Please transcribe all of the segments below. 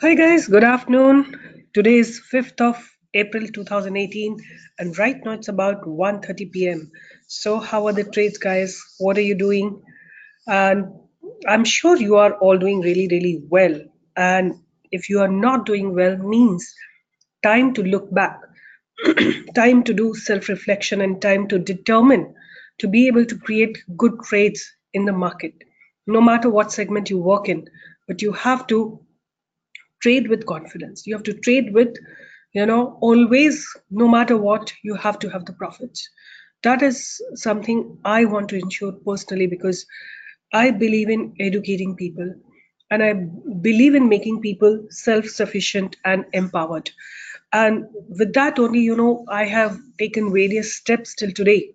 Hi guys, good afternoon. Today is 5th of April 2018 and right now it's about 1:30 p.m. So how are the trades guys? What are you doing? And I'm sure you are all doing really well. And if you are not doing well means time to look back, time to do self-reflection and time to determine to be able to create good trades in the market. No matter what segment you work in, but you have to trade with confidence. You have to trade with, always, no matter what, you have to have the profits. That is something I want to ensure personally because I believe in educating people and I believe in making people self sufficient and empowered. And with that only, I have taken various steps till today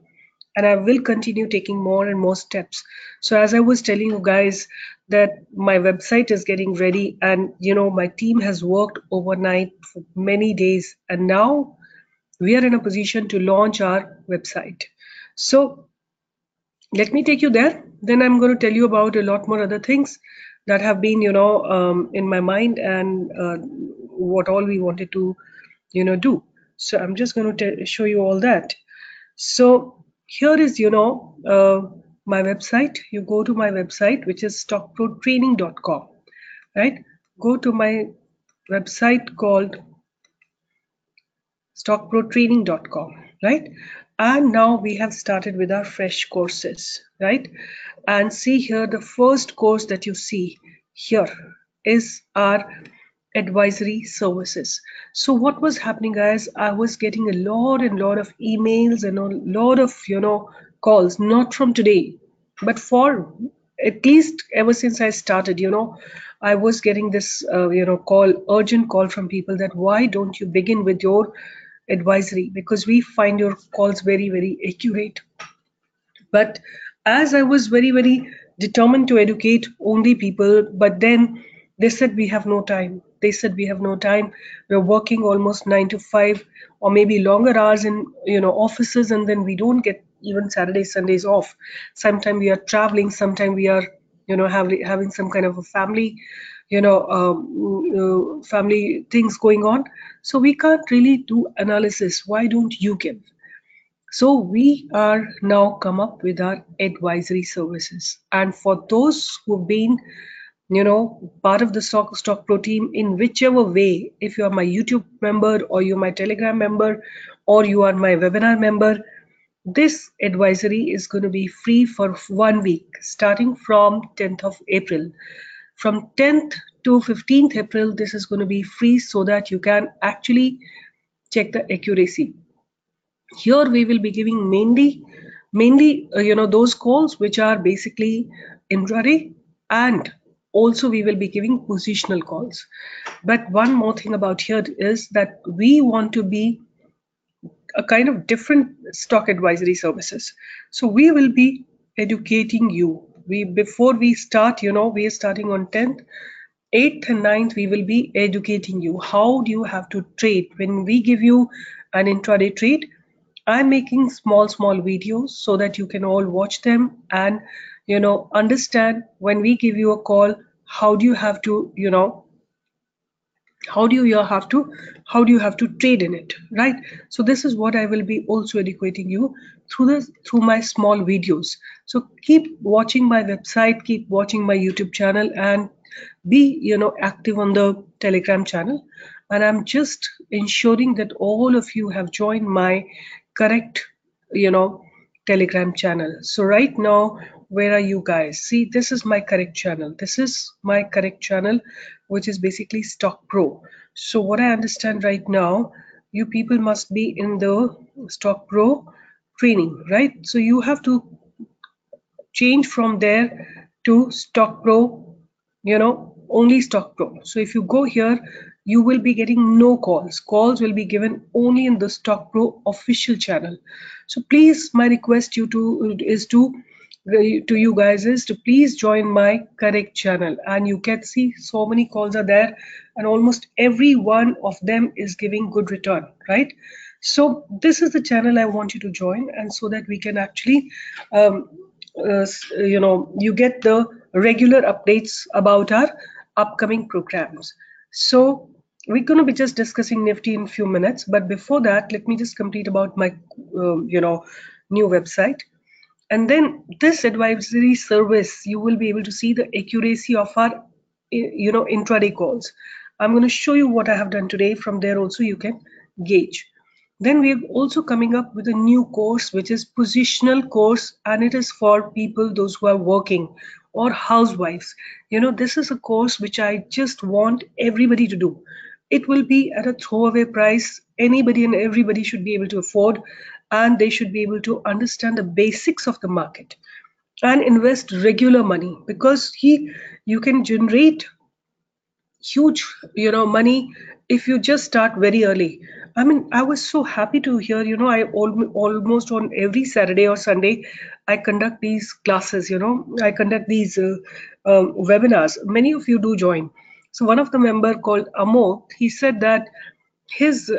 and I will continue taking more and more steps. So as I was telling you guys that my website is getting ready and my team has worked overnight for many days and now we are in a position to launch our website. So let me take you there. Then I'm going to tell you about a lot more other things that have been in my mind and what all we wanted to do. So I'm just going to show you all that. So here is, my website. You go to my website, which is stockprotraining.com, right? Go to my website called stockprotraining.com, right? And now we have started with our fresh courses, right? And see here, the first course that you see here is our advisory services. So what was happening, guys? I was getting a lot and lot of emails and a lot of calls, not from today, but for at least ever since I started. I was getting this urgent call from people that why don't you begin with your advisory, because we find your calls very accurate. But as I was very determined to educate only people, but then they said we have no time. They said we have no time. We're working almost 9 to 5 or maybe longer hours in offices, and then we don't get even Saturdays, Sundays off. Sometimes we are traveling, sometimes we are having some kind of a family family things going on, so we can't really do analysis. Why don't you give? So we are now come up with our advisory services. And for those who've been, part of the stock pro team in whichever way, if you are my YouTube member or you're my Telegram member or you are my webinar member, this advisory is going to be free for 1 week starting from 10th of April. From 10th to 15th April, this is going to be free so that you can actually check the accuracy. Here we will be giving mainly those calls which are basically intraday, and also we will be giving positional calls. But one more thing about here is that we want to be a kind of different stock advisory services. So we will be educating you. We before we start, we are starting on 10th. 8th and 9th, we will be educating you. How do you have to trade? When we give you an intraday trade, I'm making small videos so that you can all watch them and understand when we give you a call, how do you have to, how do you have to trade in it, right? So this is what I will be also educating you through my small videos. So keep watching my website, keep watching my YouTube channel, and be active on the Telegram channel. And I'm just ensuring that all of you have joined my correct you know Telegram channel. So right now, where are you guys? See, this is my correct channel. This is my correct channel, which is basically Stock Pro. So what I understand right now, you people must be in the Stock Pro training, right? So you have to change from there to Stock Pro, only Stock Pro. So if you go here, you will be getting no calls. Calls will be given only in the Stock Pro official channel. So please, my request to you guys is to please join my correct channel, and you can see so many calls are there and almost every one of them is giving good return, right? So this is the channel I want you to join, and so that we can actually you get the regular updates about our upcoming programs. So we're going to be just discussing Nifty in a few minutes, but before that, let me just complete about my new website. And then this advisory service, you will be able to see the accuracy of our intraday calls. I'm going to show you what I have done today. From there also you can gauge. Then we are also coming up with a new course, which is positional course, and it is for people those who are working or housewives. This is a course which I just want everybody to do. It will be at a throwaway price. Anybody and everybody should be able to afford, and they should be able to understand the basics of the market and invest regular money, because you can generate huge money if you just start very early. I mean, I was so happy to hear, I almost on every Saturday or Sunday I conduct these classes. I conduct these webinars. Many of you do join. So one of the member called Amo, he said that his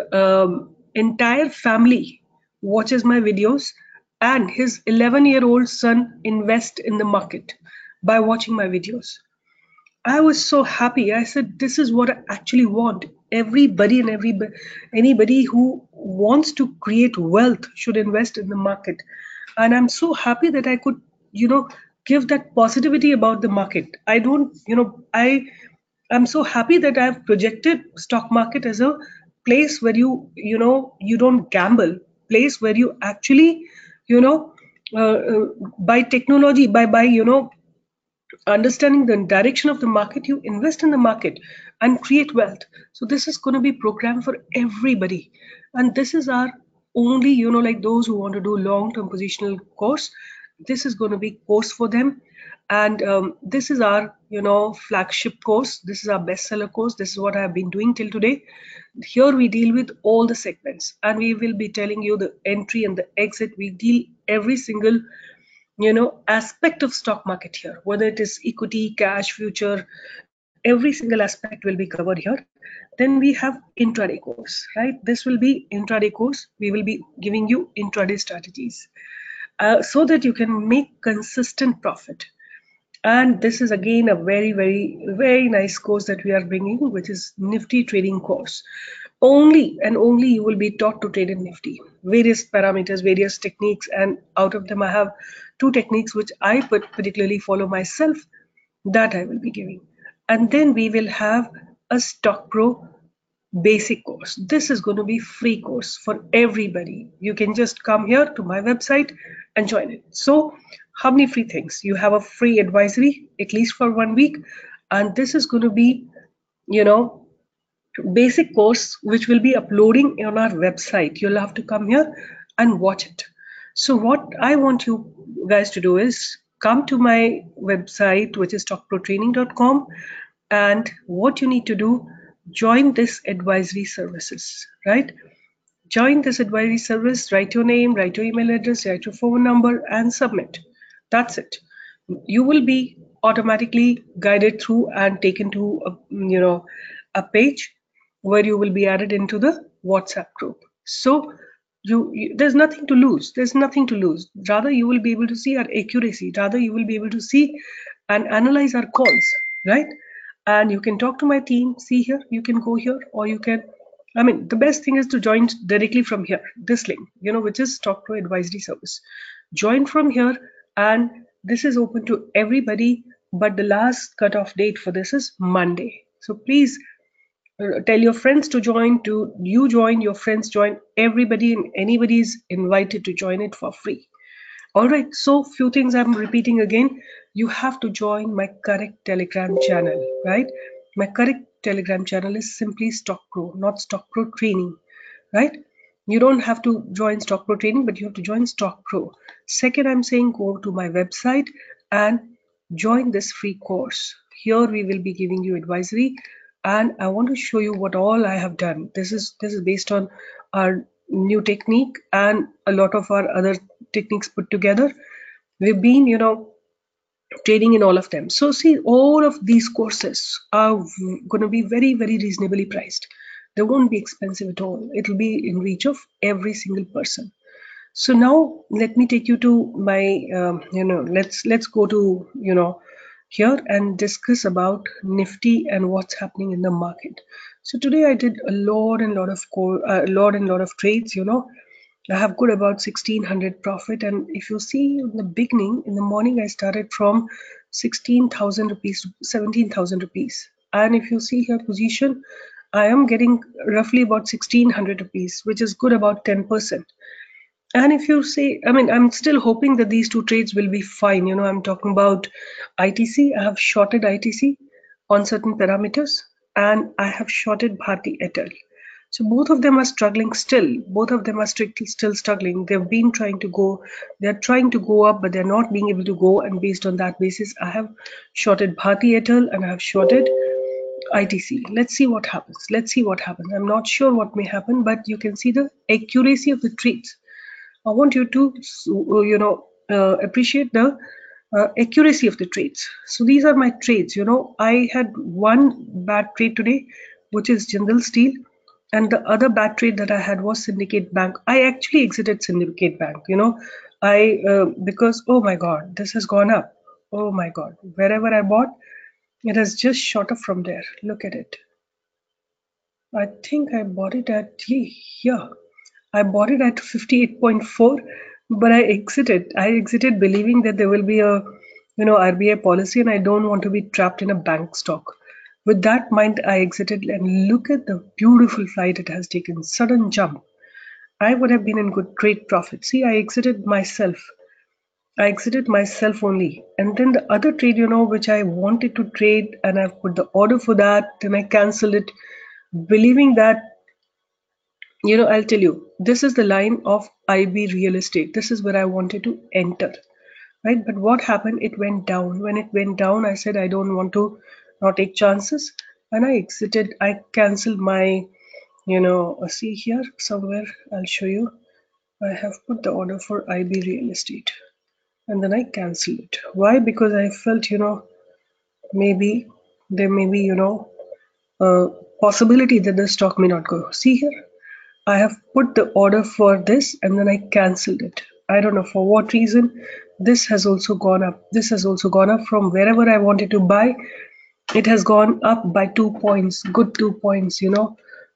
entire family watches my videos, and his 11-year-old son invest in the market by watching my videos. I was so happy. I said, this is what I actually want. Everybody and anybody who wants to create wealth should invest in the market. And I'm so happy that I could, give that positivity about the market. I don't, I'm so happy that I've projected stock market as a place where you don't gamble, place where you actually, you know, by technology, by understanding the direction of the market, you invest in the market and create wealth. So this is going to be programmed for everybody, and this is our only, like those who want to do long-term positional course, this is going to be course for them. And this is our flagship course. This is our bestseller course. This is what I have been doing till today. Here we deal with all the segments, and we will be telling you the entry and the exit. We deal every single aspect of stock market here, whether it is equity, cash, future, every single aspect will be covered here. Then we have intraday course, right? This will be intraday course. We will be giving you intraday strategies so that you can make consistent profit. And this is again a very, very, very nice course that we are bringing, which is Nifty trading course. Only and only you will be taught to trade in Nifty, various parameters, various techniques, and out of them I have two techniques which I particularly follow myself, that I will be giving. And then we will have a Stock Pro basic course. This is going to be free course for everybody. You can just come here to my website and join it. So how many free things? You have a free advisory at least for 1 week, and this is going to be basic course which will be uploading on our website. You'll have to come here and watch it. So what I want you guys to do is come to my website, which is stockprotraining.com, and what you need to do, join this advisory services, right? Join this advisory service, write your name, write your email address, write your phone number, and submit. That's it. You will be automatically guided through and taken to a page where you will be added into the WhatsApp group. So there's nothing to lose. There's nothing to lose. Rather, you will be able to see our accuracy. Rather, you will be able to see and analyze our calls, right? And you can talk to my team. See here, you can go here, or you can. I mean, the best thing is to join directly from here. This link, which is Stock Pro Advisory Service. Join from here, and this is open to everybody. But the last cutoff date for this is Monday. So please tell your friends to join. You join, your friends join. Everybody and anybody is invited to join it for free. All right, so few things I'm repeating again. You have to join my correct Telegram channel, right? My correct Telegram channel is simply Stock Pro, not Stock Pro Training, right? You don't have to join Stock Pro Training, but you have to join Stock Pro. Second, I'm saying go to my website and join this free course. Here we will be giving you advisory, and I want to show you what all I have done. This is based on our new technique and a lot of our other techniques put together. We've been trading in all of them. So see, all of these courses are going to be very, very reasonably priced. They won't be expensive at all. It will be in reach of every single person. So now let me take you to my let's go to here and discuss about Nifty and what's happening in the market. So today I did a lot and lot of trades. I have good about 1600 profit, and if you see in the beginning, in the morning I started from 16,000 rupees to 17,000 rupees, and if you see here position, I am getting roughly about 1600 rupees, which is good about 10%. And if you say, I mean, I'm still hoping that these two trades will be fine. I'm talking about ITC. I have shorted ITC on certain parameters, and I have shorted Bharti Airtel. So both of them are struggling still. Both of them are strictly still struggling. They're trying to go up, but they're not being able to go. And based on that basis, I have shorted Bharti Airtel and I have shorted ITC. Let's see what happens. Let's see what happens. I'm not sure what may happen, but you can see the accuracy of the trades. I want you to, appreciate the accuracy of the trades. So these are my trades. I had one bad trade today, which is Jindal Steel, and the other bad trade that I had was Syndicate Bank. I actually exited Syndicate Bank. Because oh my God, this has gone up. Oh my God, wherever I bought, it has just shot up from there. Look at it. I think I bought it at here. I bought it at 58.4, but I exited. I exited believing that there will be a RBI policy, and I don't want to be trapped in a bank stock. With that mind, I exited, and look at the beautiful flight it has taken. Sudden jump. I would have been in good trade profit. See, I exited myself. I exited myself only. And then the other trade, which I wanted to trade, and I've put the order for that, then I cancelled it, believing that, I'll tell you, this is the line of IB real estate. This is where I wanted to enter, right? But what happened? It went down. When it went down, I said, I don't want to not take chances. And I exited. I cancelled my, see here somewhere, I'll show you. I have put the order for IB real estate. And then I cancelled it. Why? Because I felt, maybe there may be, a possibility that the stock may not go. See here, I have put the order for this and then I cancelled it. I don't know for what reason. This has also gone up. This has also gone up from wherever I wanted to buy. It has gone up by 2 points, good 2 points.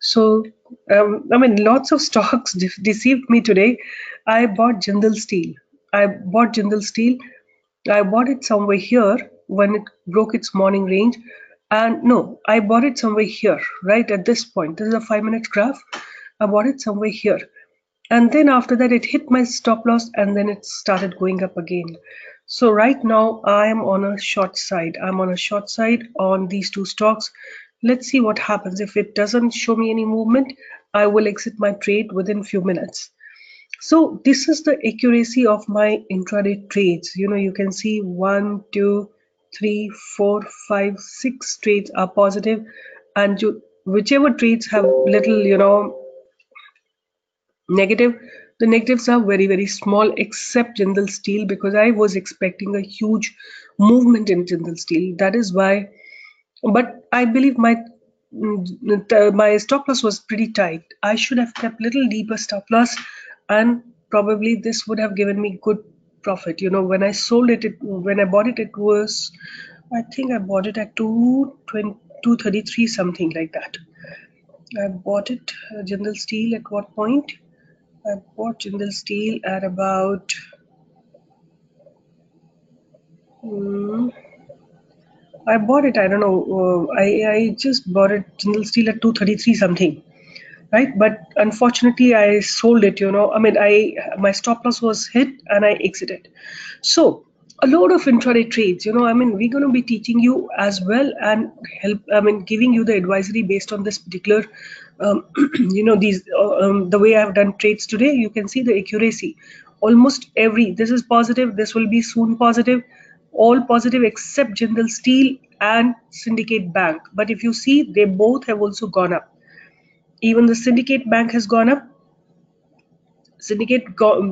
So, I mean, lots of stocks deceived me today. I bought Jindal Steel. I bought Jindal Steel. I bought it somewhere here when it broke its morning range. And no, I bought it somewhere here, right at this point. This is a 5-minute graph. I bought it somewhere here. And then after that, it hit my stop loss and then it started going up again. So right now, I am on a short side. I'm on a short side on these two stocks. Let's see what happens. If it doesn't show me any movement, I will exit my trade within few minutes. So this is the accuracy of my intraday trades. You can see 1, 2, 3, 4, 5, 6 trades are positive, and whichever trades have little, negative, the negatives are very, very small, except Jindal Steel, because I was expecting a huge movement in Jindal Steel. That is why, but I believe my stop loss was pretty tight. I should have kept little deeper stop loss, and probably this would have given me good profit. When I sold it, when I bought it, it was, I think I bought it at 233, something like that. I bought it, Jindal Steel, at what point? I bought Jindal Steel at about I bought it, I don't know, I just bought it Jindal Steel at 233 something, right? But unfortunately I sold it. I mean, my stop loss was hit and I exited. So a lot of intraday trades, I mean, we're going to be teaching you as well and giving you the advisory based on this particular the way I've done trades today. You can see the accuracy. Almost this is positive, this will be soon positive, all positive except Jindal Steel and Syndicate Bank. But if you see, they both have also gone up. Even the Syndicate Bank has gone up.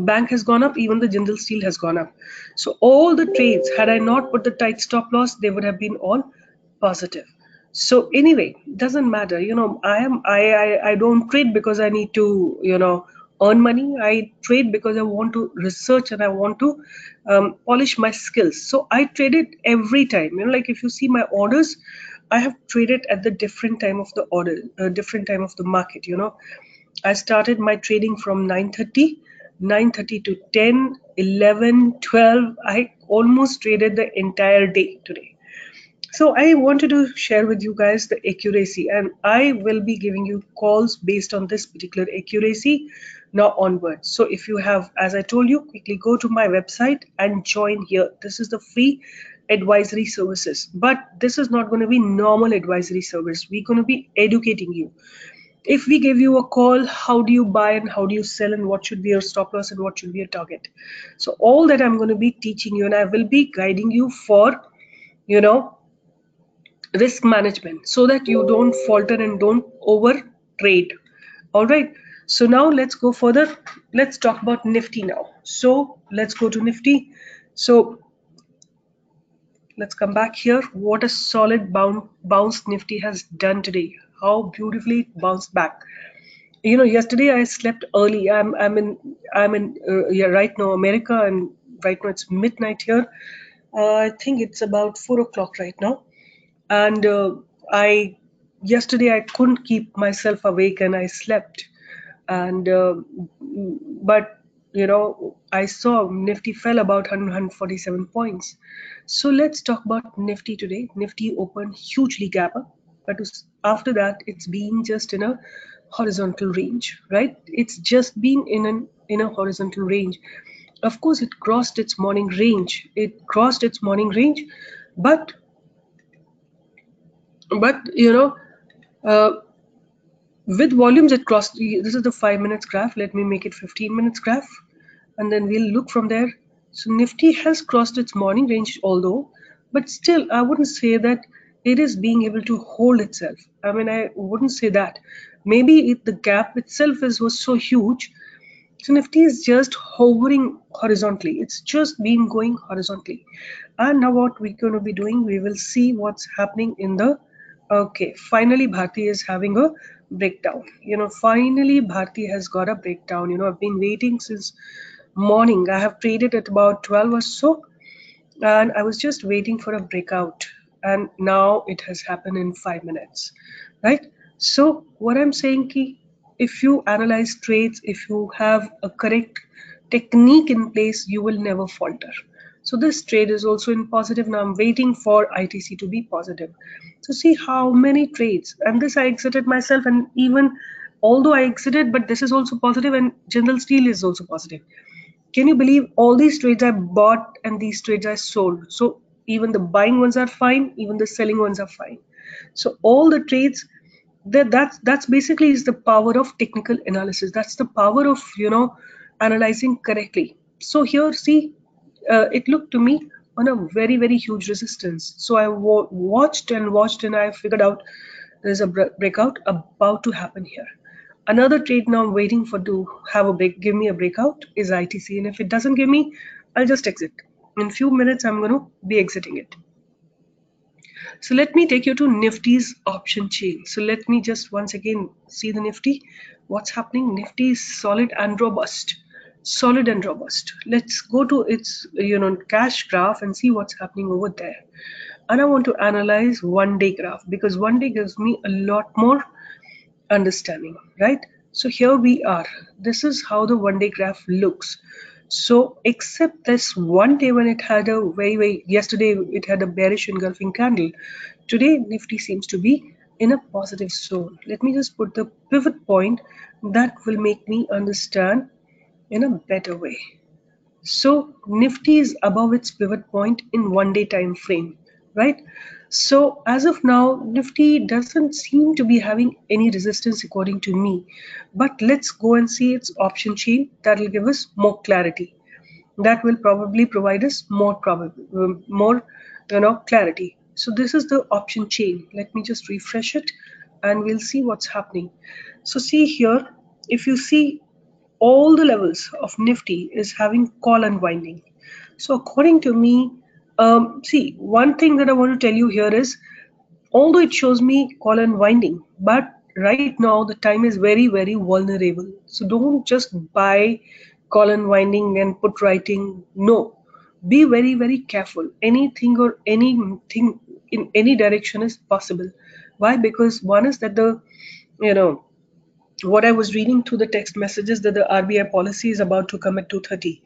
Bank has gone up. Even the Jindal Steel has gone up. So all the trades, had I not put the tight stop loss, they would have been all positive. So anyway, doesn't matter. I don't trade because I need to earn money. I trade because I want to research and I want to polish my skills. So I trade it every time. Like if you see my orders, I have traded at the different time of the order, different time of the market. I started my trading from 9:30 to 10, 11, 12. I almost traded the entire day today. So I wanted to share with you guys the accuracy, and I will be giving you calls based on this particular accuracy now onwards. So if you have, as I told you, quickly go to my website and join here. This is the free advisory services, but this is not going to be normal advisory service. We're going to be educating you. If we give you a call, how do you buy and how do you sell and what should be your stop loss and what should be your target? So all that I'm going to be teaching you, and I will be guiding you for, risk management, so that you don't falter and don't over trade. All right, so now let's go further. Let's talk about Nifty now. So let's go to Nifty. So let's come back here. What a solid bounce Nifty has done today. How beautifully it bounced back. Yesterday I slept early. I'm in right now America, and right now it's midnight here. I think it's about 4 o'clock right now, and I yesterday I couldn't keep myself awake and I slept, and but I saw Nifty fell about 147 points. So let's talk about Nifty today. Nifty opened hugely gap up, but after that it's been just in a horizontal range, right? It's just been in a horizontal range. Of course it crossed its morning range, but uh, with volumes it crossed. This is the 5 minutes graph. Let me make it 15 minutes graph, and then we'll look from there. So Nifty has crossed its morning range, although, but still I wouldn't say that it is being able to hold itself. I wouldn't say that. Maybe the gap itself was so huge. So Nifty is just hovering horizontally. It's just been going horizontally. And now what we're going to be doing, we will see what's happening in the, okay, finally Bharti is having a breakdown. Finally Bharti has got a breakdown. I've been waiting since morning. I have traded at about 12 or so, and I was just waiting for a breakout, and now it has happened in 5 minutes, right? So what I'm saying is, if you analyze trades, if you have a correct technique in place, you will never falter. So this trade is also in positive. Now I'm waiting for ITC to be positive. So see how many trades, and this I exited myself, and even although I exited, but this is also positive, and General Steel is also positive. Can you believe all these trades I bought and these trades I sold? So even the buying ones are fine, even the selling ones are fine. So all the trades, that's basically is the power of technical analysis. That's the power of analyzing correctly. So here, see, it looked to me on a very, very huge resistance. So I watched and I figured out there's a breakout about to happen here. Another trade now I'm waiting for to have a break, give me a breakout, is ITC, and if it doesn't give me, I'll just exit. In few minutes I'm going to be exiting it. So let me take you to Nifty's option chain. So let me just once again see the Nifty. What's happening? Nifty is solid and robust. Let's go to its cash graph and see what's happening over there. And I want to analyze 1-day graph, because 1 day gives me a lot more understanding, right? So here we are. This is how the 1-day graph looks. So except this one day when it had a yesterday it had a bearish engulfing candle, today Nifty seems to be in a positive zone. Let me just put the pivot point that will make me understand in a better way. So Nifty is above its pivot point in 1-day time frame, right? So as of now, Nifty doesn't seem to be having any resistance according to me. But let's go and see its option chain. That will give us more clarity. That will probably provide us more clarity. So this is the option chain. Let me just refresh it and we'll see what's happening. So see here, if you see, all the levels of Nifty is having call unwinding. So according to me, see, one thing that I want to tell you here is, although it shows me call unwinding, but right now the time is very, very vulnerable. So don't just buy call unwinding and put writing. No, be very, very careful. Anything or anything in any direction is possible. Why? Because one is that the, you know, what I was reading through the text messages that the RBI policy is about to come at 2:30.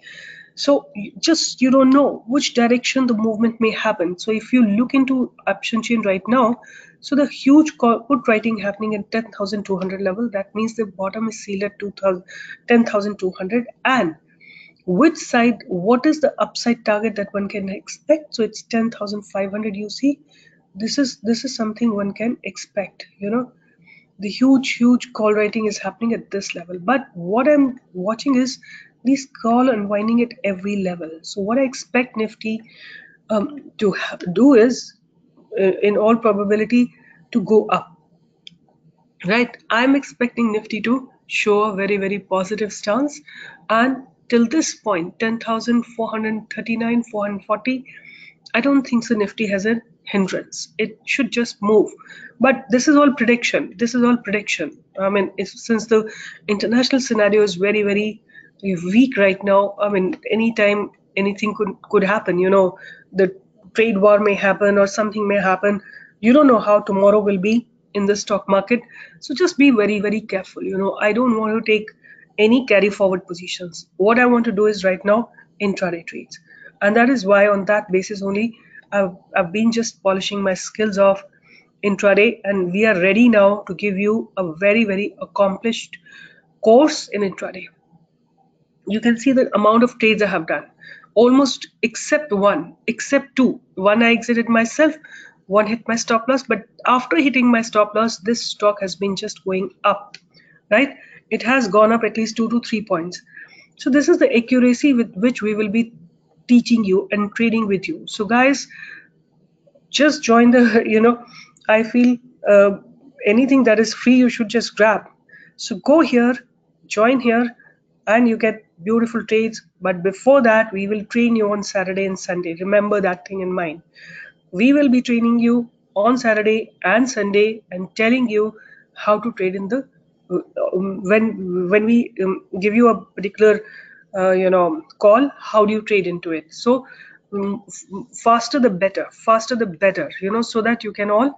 So just you don't know which direction the movement may happen. So if you look into option chain right now, so the huge put writing happening at 10,200 level, that means the bottom is sealed at 10,200. And which side, what is the upside target that one can expect? So it's 10,500. You see, this is something one can expect. The huge call writing is happening at this level, but what I'm watching is these call unwinding at every level. So what I expect Nifty to do is, in all probability, to go up. Right, I'm expecting Nifty to show a very, very positive stance, and till this point, 10,439, 440, I don't think so Nifty has a hindrance. It should just move. But this is all prediction. This is all prediction. I mean, since the international scenario is very, very weak right now, I mean, anytime anything could happen. The trade war may happen or something may happen. You don't know how tomorrow will be in the stock market. So just be very, very careful. I don't want to take any carry forward positions. What I want to do is right now intraday trades. And that is why on that basis only I've been just polishing my skills of intraday, and we are ready now to give you a very, very accomplished course in intraday. You can see the amount of trades I have done, almost except two. One I exited myself, one hit my stop loss, but after hitting my stop loss, this stock has been just going up, right? It has gone up at least 2 to 3 points. So this is the accuracy with which we will be teaching you and trading with you. So guys, just join the I feel anything that is free you should just grab. So go here, join here, and you get beautiful trades. But before that, we will train you on Saturday and Sunday. Remember that thing in mind. We will be training you on Saturday and Sunday and telling you how to trade in the when we give you a particular call, how do you trade into it. So faster the better, so that you can all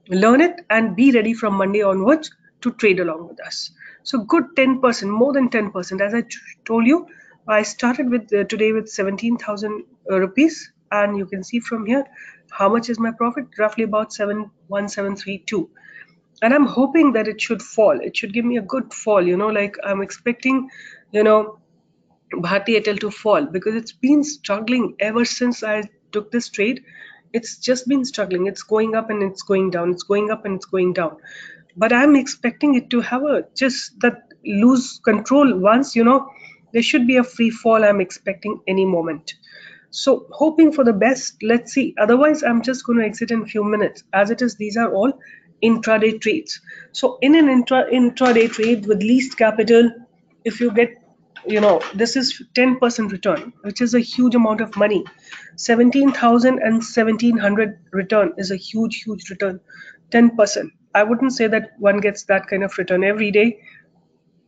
learn it and be ready from Monday onwards to trade along with us. So good 10%, more than 10%. As I told you, I started with today with 17,000 rupees, and you can see from here how much is my profit, roughly about 71732. And I'm hoping that it should fall. It should give me a good fall, like I'm expecting Bharti Airtel to fall, because it's been struggling ever since I took this trade. It's just been struggling. It's going up and it's going down. It's going up and it's going down. But I'm expecting it to have a just that lose control once, there should be a free fall I'm expecting any moment. So hoping for the best. Let's see. Otherwise, I'm just going to exit in a few minutes. As it is, these are all intraday trades. So in an intraday trade with least capital, if you get, this is 10% return, which is a huge amount of money. 17,000 and 1,700 return is a huge return. 10%. I wouldn't say that one gets that kind of return every day,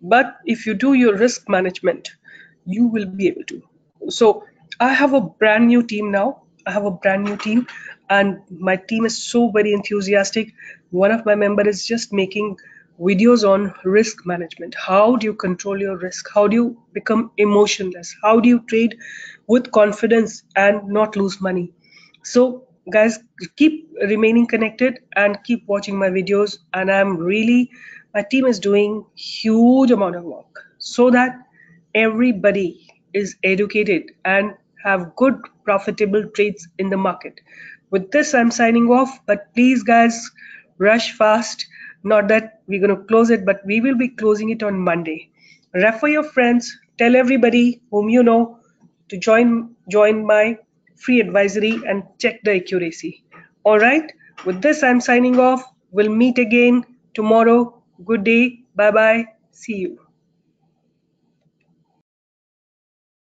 but if you do your risk management, you will be able to. So I have a brand new team now. And my team is so very enthusiastic. One of my members is just making videos on risk management. How do you control your risk? How do you become emotionless? How do you trade with confidence and not lose money? So guys, keep remaining connected and keep watching my videos. And my team is doing huge amount of work so that everybody is educated and have good profitable trades in the market. With this, I'm signing off, but please guys, rush fast. Not that we're going to close it, but we will be closing it on Monday. Refer your friends, tell everybody whom you know to join my free advisory and check the accuracy. All right, with this, I'm signing off. We'll meet again tomorrow. Good day. Bye bye. See you.